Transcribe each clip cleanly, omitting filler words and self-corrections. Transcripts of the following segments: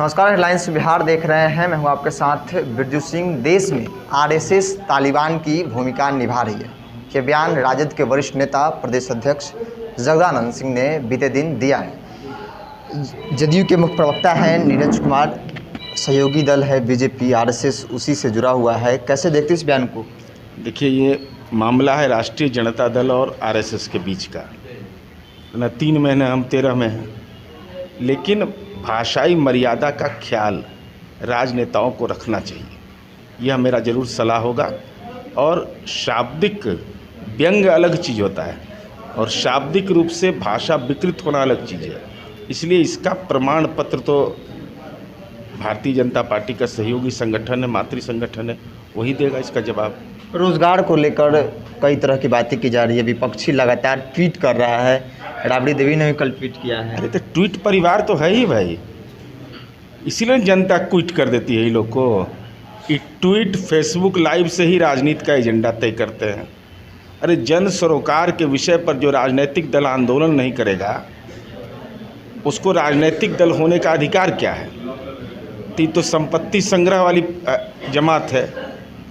नमस्कार, हेडलाइंस बिहार देख रहे हैं। मैं हूं आपके साथ बिरजू सिंह। देश में आरएसएस तालिबान की भूमिका निभा रही है। ये बयान राजद के वरिष्ठ नेता प्रदेश अध्यक्ष जगदानंद सिंह ने बीते दिन दिया है। जदयू के मुख्य प्रवक्ता हैं नीरज कुमार। सहयोगी दल है बीजेपी, आरएसएस उसी से जुड़ा हुआ है। कैसे देखते इस बयान को? देखिए, ये मामला है राष्ट्रीय जनता दल और आरएसएस के बीच का। न 3 महीने हम 13 में हैं, लेकिन भाषाई मर्यादा का ख्याल राजनेताओं को रखना चाहिए। यह मेरा ज़रूर सलाह होगा। और शाब्दिक व्यंग अलग चीज़ होता है और शाब्दिक रूप से भाषा विकृत होना अलग चीज़ है। इसलिए इसका प्रमाण पत्र तो भारतीय जनता पार्टी का सहयोगी संगठन है, मातृ संगठन है, वही देगा इसका जवाब। रोजगार को लेकर कई तरह की बातें की जा रही है। विपक्षी लगातार ट्वीट कर रहा है। राबड़ी देवी ने भी कल ट्वीट किया है। अरे तो ट्वीट परिवार तो है ही भाई, इसीलिए जनता ट्वीट कर देती है ये लोग को। ये ट्वीट फेसबुक लाइव से ही राजनीति का एजेंडा तय करते हैं। अरे जन सरोकार के विषय पर जो राजनीतिक दल आंदोलन नहीं करेगा उसको राजनीतिक दल होने का अधिकार क्या है? तो संपत्ति संग्रह वाली जमात है,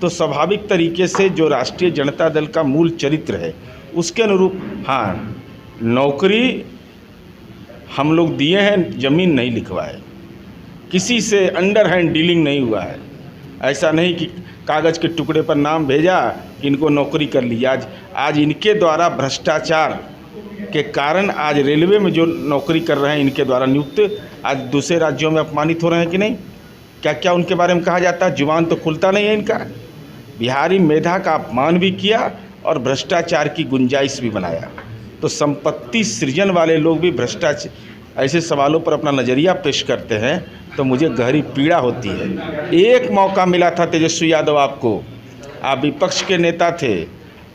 तो स्वाभाविक तरीके से जो राष्ट्रीय जनता दल का मूल चरित्र है उसके अनुरूप, हाँ, नौकरी हम लोग दिए हैं, ज़मीन नहीं लिखवाए, किसी से अंडर हैंड डीलिंग नहीं हुआ है। ऐसा नहीं कि कागज़ के टुकड़े पर नाम भेजा कि इनको नौकरी कर ली। आज इनके द्वारा भ्रष्टाचार के कारण आज रेलवे में जो नौकरी कर रहे हैं इनके द्वारा नियुक्त, आज दूसरे राज्यों में अपमानित हो रहे हैं कि नहीं? क्या क्या उनके बारे में कहा जाता है? जुबान तो खुलता नहीं है इनका। बिहारी मेधा का अपमान भी किया और भ्रष्टाचार की गुंजाइश भी बनाया। तो संपत्ति सृजन वाले लोग भी भ्रष्टाचार ऐसे सवालों पर अपना नज़रिया पेश करते हैं तो मुझे गहरी पीड़ा होती है। एक मौका मिला था तेजस्वी यादव आपको, आप विपक्ष के नेता थे,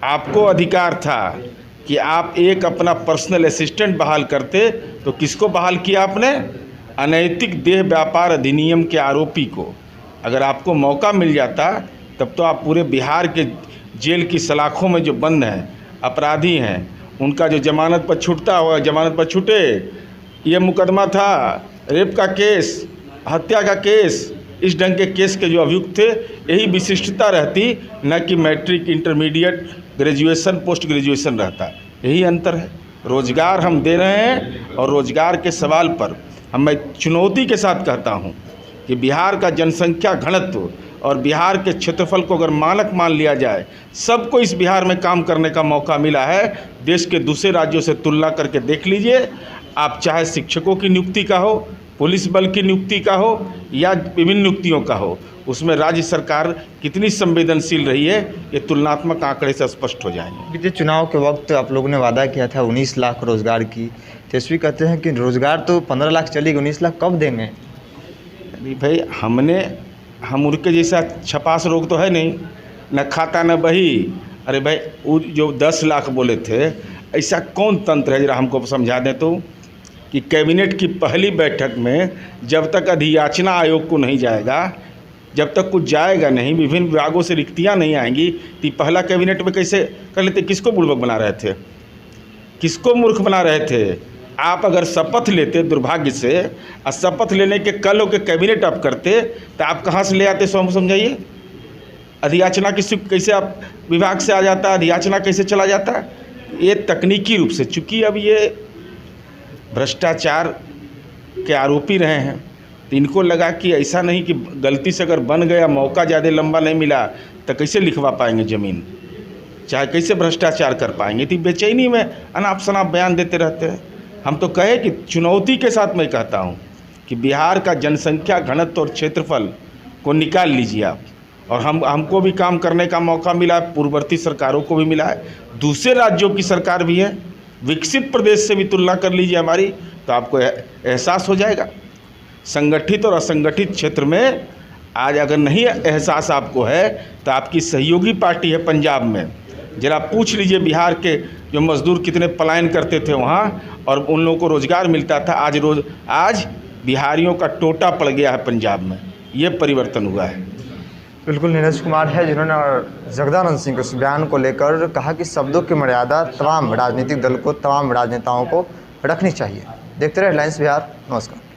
आपको अधिकार था कि आप एक अपना पर्सनल असिस्टेंट बहाल करते, तो किसको बहाल किया आपने? अनैतिक देह व्यापार अधिनियम के आरोपी को। अगर आपको मौका मिल जाता तब तो आप पूरे बिहार के जेल की सलाखों में जो बंद हैं, अपराधी हैं, उनका जो जमानत पर छूटता हुआ, जमानत पर छूटे, ये मुकदमा था रेप का केस, हत्या का केस, इस ढंग के केस के जो अभियुक्त थे, यही विशिष्टता रहती, न कि matric, intermediate, graduation, post graduation रहता। यही अंतर है। रोज़गार हम दे रहे हैं और रोज़गार के सवाल पर मैं चुनौती के साथ कहता हूं कि बिहार का जनसंख्या घनत्व और बिहार के क्षेत्रफल को अगर मानक मान लिया जाए, सबको इस बिहार में काम करने का मौका मिला है। देश के दूसरे राज्यों से तुलना करके देख लीजिए आप, चाहे शिक्षकों की नियुक्ति का हो, पुलिस बल की नियुक्ति का हो या विभिन्न नियुक्तियों का हो, उसमें राज्य सरकार कितनी संवेदनशील रही है, ये तुलनात्मक आंकड़े से स्पष्ट हो जाएंगे। बीते चुनाव के वक्त आप लोगों ने वादा किया था 19 लाख रोजगार की। तेजस्वी कहते हैं कि रोजगार तो 15 लाख चलेगी, 19 लाख कब देंगे? अरे भाई, हम उनके जैसा छपास रोग तो है नहीं, न खाता न बही। अरे भाई, वो जो 10 लाख बोले थे, ऐसा कौन तंत्र है, जरा हमको समझा दें तो, कि कैबिनेट की पहली बैठक में जब तक अधियाचना आयोग को नहीं जाएगा, जब तक कुछ जाएगा नहीं, विभिन्न विभागों से रिक्तियां नहीं आएंगी, तो पहला कैबिनेट में कैसे कर लेते? किसको बुड़बक बना रहे थे? किसको मूर्ख बना रहे थे? आप अगर शपथ लेते, दुर्भाग्य से, और शपथ लेने के कल होकर कैबिनेट आप करते, तो आप कहाँ से ले आते? सो हम समझाइए। अधियाचना कैसे आप विभाग से आ जाता, अधियाचना कैसे चला जाता? ये तकनीकी रूप से, चूँकि अब ये भ्रष्टाचार के आरोपी रहे हैं, तो इनको लगा कि ऐसा नहीं कि गलती से अगर बन गया, मौका ज़्यादा लंबा नहीं मिला, तो कैसे लिखवा पाएंगे ज़मीन, चाहे कैसे भ्रष्टाचार कर पाएंगे? तो बेचैनी में अनाप शनाप बयान देते रहते हैं। हम तो कहे कि चुनौती के साथ मैं कहता हूं कि बिहार का जनसंख्या घनत्व और क्षेत्रफल को निकाल लीजिए आप, और हमको भी काम करने का मौका मिला है, पूर्ववर्ती सरकारों को भी मिला है, दूसरे राज्यों की सरकार भी है, विकसित प्रदेश से भी तुलना कर लीजिए हमारी, तो आपको एहसास हो जाएगा। संगठित और असंगठित क्षेत्र में आज अगर नहीं एहसास आपको है, तो आपकी सहयोगी पार्टी है पंजाब में, जरा पूछ लीजिए बिहार के जो मजदूर कितने पलायन करते थे वहाँ, और उन लोगों को रोज़गार मिलता था। आज बिहारियों का टोटा पड़ गया है पंजाब में। ये परिवर्तन हुआ है। बिल्कुल, नीरज कुमार है जिन्होंने जगदानंद सिंह के उस बयान को लेकर कहा कि शब्दों की मर्यादा तमाम राजनीतिक दल को, तमाम राजनेताओं को रखनी चाहिए। देखते रहे हेडलाइंस बिहार। नमस्कार।